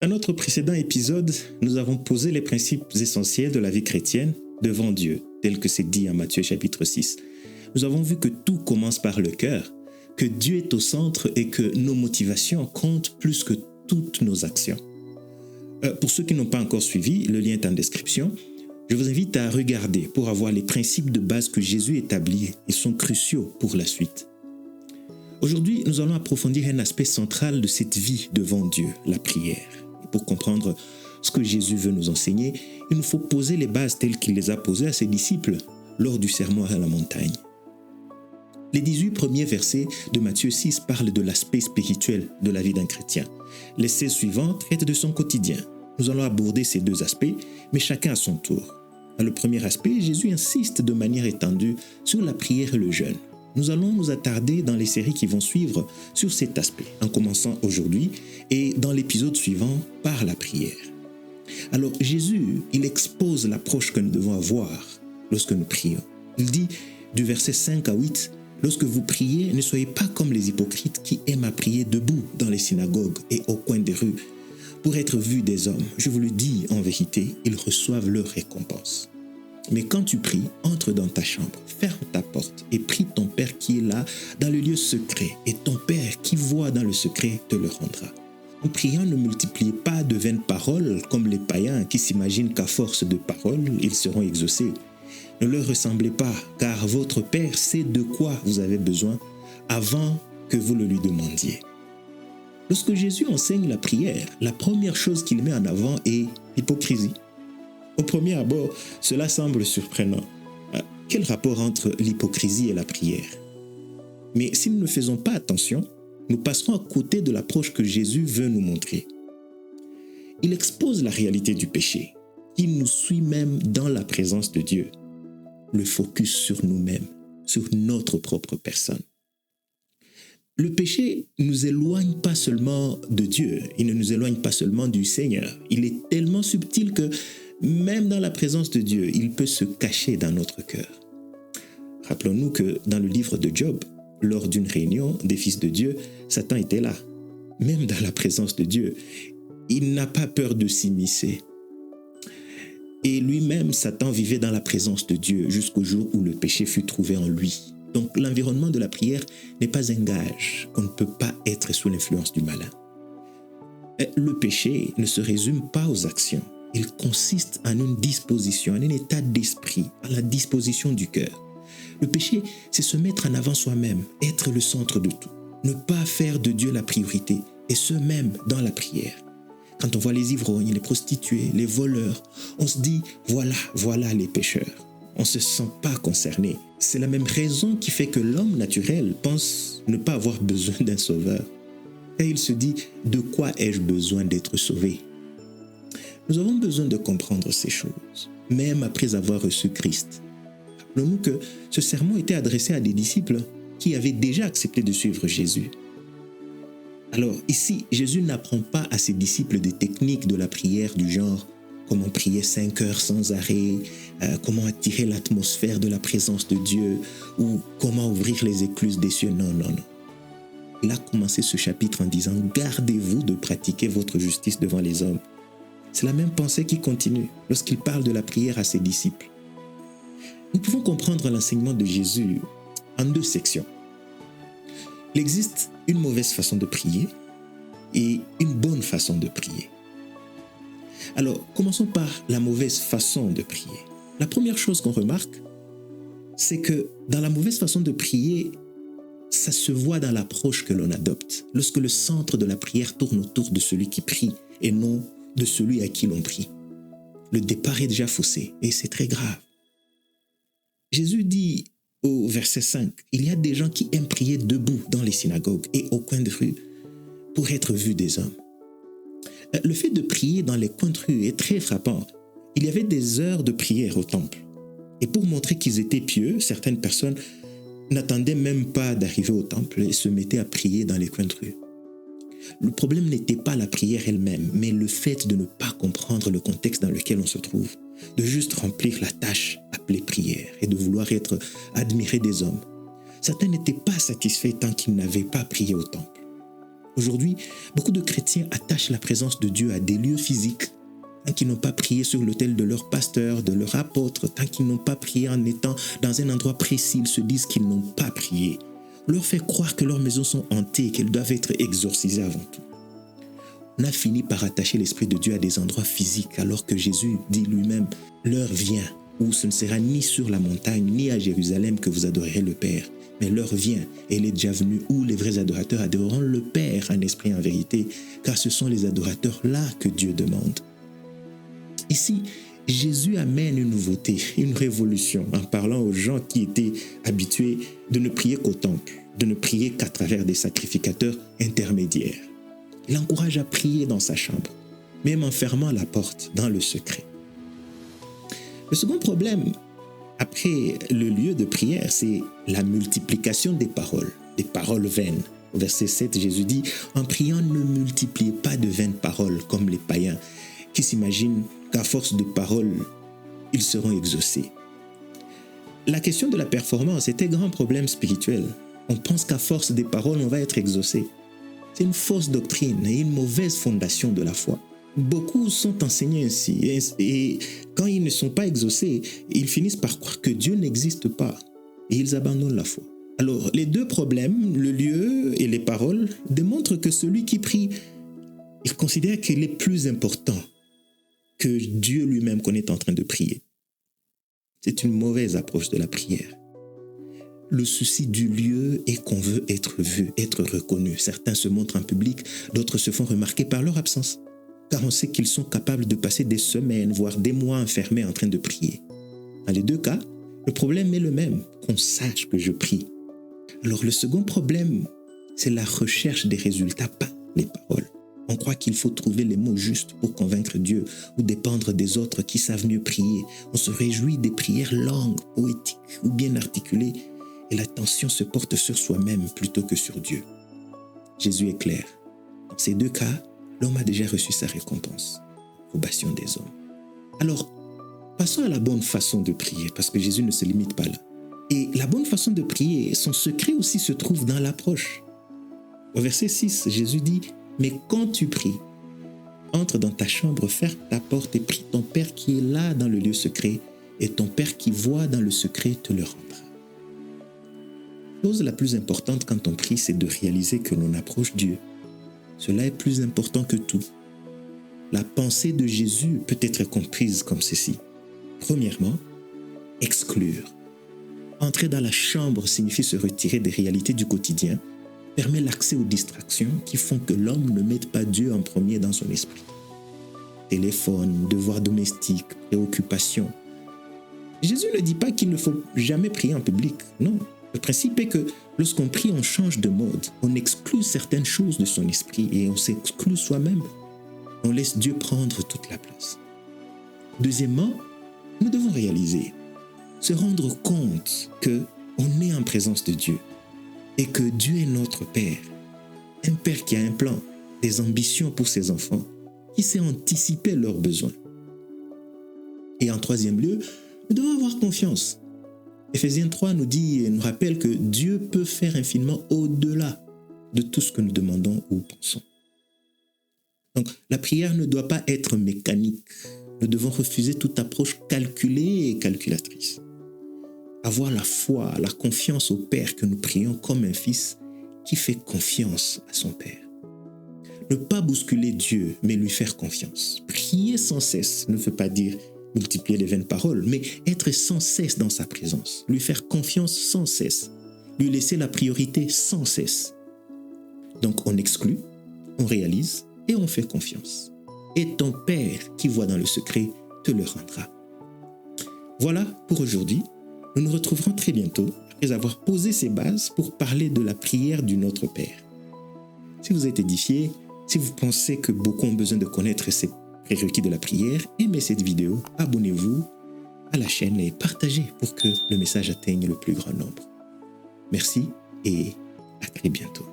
Dans notre précédent épisode, nous avons posé les principes essentiels de la vie chrétienne devant Dieu, tel que c'est dit en Matthieu chapitre 6. Nous avons vu que tout commence par le cœur, que Dieu est au centre et que nos motivations comptent plus que toutes nos actions. Pour ceux qui n'ont pas encore suivi, le lien est en description. Je vous invite à regarder pour avoir les principes de base que Jésus établit. Ils sont cruciaux pour la suite. Aujourd'hui, nous allons approfondir un aspect central de cette vie devant Dieu, la prière. Pour comprendre ce que Jésus veut nous enseigner, il nous faut poser les bases telles qu'il les a posées à ses disciples lors du sermon à la montagne. Les 18 premiers versets de Matthieu 6 parlent de l'aspect spirituel de la vie d'un chrétien. Les 16 suivants traitent de son quotidien. Nous allons aborder ces deux aspects, mais chacun à son tour. Dans le premier aspect, Jésus insiste de manière étendue sur la prière et le jeûne. Nous allons nous attarder dans les séries qui vont suivre sur cet aspect, en commençant aujourd'hui et dans l'épisode suivant par la prière. Alors Jésus, il expose l'approche que nous devons avoir lorsque nous prions. Il dit du verset 5 à 8, « Lorsque vous priez, ne soyez pas comme les hypocrites qui aiment à prier debout dans les synagogues et au coin des rues, pour être vus des hommes. Je vous le dis en vérité, ils reçoivent leur récompense. Mais quand tu pries, entre dans ta chambre, ferme ta porte et prie ton Père qui est là dans le lieu secret, et ton Père qui voit dans le secret te le rendra. En priant, ne multipliez pas de vaines paroles comme les païens qui s'imaginent qu'à force de paroles, ils seront exaucés. Ne leur ressemblez pas, car votre Père sait de quoi vous avez besoin avant que vous le lui demandiez. » Lorsque Jésus enseigne la prière, la première chose qu'il met en avant est l'hypocrisie. Au premier abord, cela semble surprenant. Quel rapport entre l'hypocrisie et la prière? Mais si nous ne faisons pas attention, nous passerons à côté de l'approche que Jésus veut nous montrer. Il expose la réalité du péché. Il nous suit même dans la présence de Dieu. Le focus sur nous-mêmes, sur notre propre personne. Le péché ne nous éloigne pas seulement de Dieu, il ne nous éloigne pas seulement du Seigneur. Il est tellement subtil que même dans la présence de Dieu, il peut se cacher dans notre cœur. Rappelons-nous que dans le livre de Job, lors d'une réunion des fils de Dieu, Satan était là. Même dans la présence de Dieu, il n'a pas peur de s'immiscer. Et lui-même, Satan vivait dans la présence de Dieu jusqu'au jour où le péché fut trouvé en lui. Donc l'environnement de la prière n'est pas un gage qu'on ne peut pas être sous l'influence du malin. Le péché ne se résume pas aux actions. Il consiste en une disposition, en un état d'esprit, à la disposition du cœur. Le péché, c'est se mettre en avant soi-même, être le centre de tout. Ne pas faire de Dieu la priorité, et ce même dans la prière. Quand on voit les ivrognes, les prostituées, les voleurs, on se dit, voilà les pécheurs. On ne se sent pas concerné. C'est la même raison qui fait que l'homme naturel pense ne pas avoir besoin d'un sauveur. Et il se dit, de quoi ai-je besoin d'être sauvé? Nous avons besoin de comprendre ces choses, même après avoir reçu Christ. Rappelons-nous que ce sermon était adressé à des disciples qui avaient déjà accepté de suivre Jésus. Alors ici, Jésus n'apprend pas à ses disciples des techniques de la prière du genre comment prier 5 heures sans arrêt, comment attirer l'atmosphère de la présence de Dieu ou comment ouvrir les écluses des cieux. Non. Il a commencé ce chapitre en disant « Gardez-vous de pratiquer votre justice devant les hommes ». C'est la même pensée qui continue lorsqu'il parle de la prière à ses disciples. Nous pouvons comprendre l'enseignement de Jésus en 2 sections. Il existe une mauvaise façon de prier et une bonne façon de prier. Alors, commençons par la mauvaise façon de prier. La première chose qu'on remarque, c'est que dans la mauvaise façon de prier, ça se voit dans l'approche que l'on adopte. Lorsque le centre de la prière tourne autour de celui qui prie et non de celui à qui l'on prie. Le départ est déjà faussé et c'est très grave. Jésus dit au verset 5, « Il y a des gens qui aiment prier debout dans les synagogues et au coin de rue pour être vus des hommes. » Le fait de prier dans les coins de rue est très frappant. Il y avait des heures de prière au temple. Et pour montrer qu'ils étaient pieux, certaines personnes n'attendaient même pas d'arriver au temple et se mettaient à prier dans les coins de rue. Le problème n'était pas la prière elle-même, mais le fait de ne pas comprendre le contexte dans lequel on se trouve, de juste remplir la tâche appelée prière et de vouloir être admiré des hommes. Certains n'étaient pas satisfaits tant qu'ils n'avaient pas prié au temple. Aujourd'hui, beaucoup de chrétiens attachent la présence de Dieu à des lieux physiques. Tant qu'ils n'ont pas prié sur l'autel de leur pasteur, de leur apôtre, tant qu'ils n'ont pas prié en étant dans un endroit précis, ils se disent qu'ils n'ont pas prié. On leur fait croire que leurs maisons sont hantées, qu'elles doivent être exorcisées avant tout. On a fini par attacher l'Esprit de Dieu à des endroits physiques, alors que Jésus dit lui-même, « L'heure vient où ce ne sera ni sur la montagne, ni à Jérusalem que vous adorerez le Père. Mais l'heure vient, et elle est déjà venue, où les vrais adorateurs adoreront le Père en esprit et en vérité, car ce sont les adorateurs là que Dieu demande. » Ici, Jésus amène une nouveauté, une révolution, en parlant aux gens qui étaient habitués de ne prier qu'au temple, de ne prier qu'à travers des sacrificateurs intermédiaires. Il encourage à prier dans sa chambre, même en fermant la porte dans le secret. Le second problème, après le lieu de prière, c'est la multiplication des paroles vaines. Au verset 7, Jésus dit, « En priant, ne multipliez pas de vaines paroles comme les païens, qui s'imaginent qu'à force de paroles, ils seront exaucés. » La question de la performance est un grand problème spirituel. On pense qu'à force des paroles, on va être exaucé. C'est une fausse doctrine et une mauvaise fondation de la foi. Beaucoup sont enseignés ainsi et quand ils ne sont pas exaucés, ils finissent par croire que Dieu n'existe pas et ils abandonnent la foi. Alors, les deux problèmes, le lieu et les paroles, démontrent que celui qui prie, il considère qu'il est plus important que Dieu lui-même qu'on est en train de prier. C'est une mauvaise approche de la prière. Le souci du lieu est qu'on veut être vu, être reconnu. Certains se montrent en public, d'autres se font remarquer par leur absence, car on sait qu'ils sont capables de passer des semaines, voire des mois enfermés en train de prier. Dans les deux cas, le problème est le même, qu'on sache que je prie. Alors le second problème, c'est la recherche des résultats, pas les paroles. On croit qu'il faut trouver les mots justes pour convaincre Dieu ou dépendre des autres qui savent mieux prier. On se réjouit des prières longues, poétiques ou bien articulées et l'attention se porte sur soi-même plutôt que sur Dieu. Jésus est clair. Dans ces deux cas, l'homme a déjà reçu sa récompense, l'approbation des hommes. Alors, passons à la bonne façon de prier parce que Jésus ne se limite pas là. Et la bonne façon de prier, son secret aussi se trouve dans l'approche. Au verset 6, Jésus dit, « Mais quand tu pries, entre dans ta chambre, ferme ta porte et prie ton Père qui est là dans le lieu secret, et ton Père qui voit dans le secret te le rendra. » La chose la plus importante quand on prie, c'est de réaliser que l'on approche Dieu. Cela est plus important que tout. La pensée de Jésus peut être comprise comme ceci. Premièrement, exclure. Entrer dans la chambre signifie se retirer des réalités du quotidien, permet l'accès aux distractions qui font que l'homme ne mette pas Dieu en premier dans son esprit. Téléphone, devoirs domestiques, préoccupations. Jésus ne dit pas qu'il ne faut jamais prier en public, non. Le principe est que lorsqu'on prie, on change de mode, on exclut certaines choses de son esprit et on s'exclut soi-même. On laisse Dieu prendre toute la place. Deuxièmement, nous devons réaliser, se rendre compte qu'on est en présence de Dieu et que Dieu est notre Père. Un Père qui a un plan, des ambitions pour ses enfants, qui sait anticiper leurs besoins. Et en troisième lieu, nous devons avoir confiance. Éphésiens 3 nous dit et nous rappelle que Dieu peut faire infiniment au-delà de tout ce que nous demandons ou pensons. Donc, la prière ne doit pas être mécanique. Nous devons refuser toute approche calculée et calculatrice. Avoir la foi, la confiance au Père que nous prions comme un fils qui fait confiance à son Père. Ne pas bousculer Dieu, mais lui faire confiance. Prier sans cesse ne veut pas dire multiplier les vaines paroles, mais être sans cesse dans sa présence. Lui faire confiance sans cesse. Lui laisser la priorité sans cesse. Donc on exclut, on réalise et on fait confiance. Et ton Père qui voit dans le secret te le rendra. Voilà pour aujourd'hui. Nous nous retrouverons très bientôt après avoir posé ces bases pour parler de la prière du Notre Père. Si vous êtes édifié, si vous pensez que beaucoup ont besoin de connaître ces prérequis de la prière, aimez cette vidéo, abonnez-vous à la chaîne et partagez pour que le message atteigne le plus grand nombre. Merci et à très bientôt.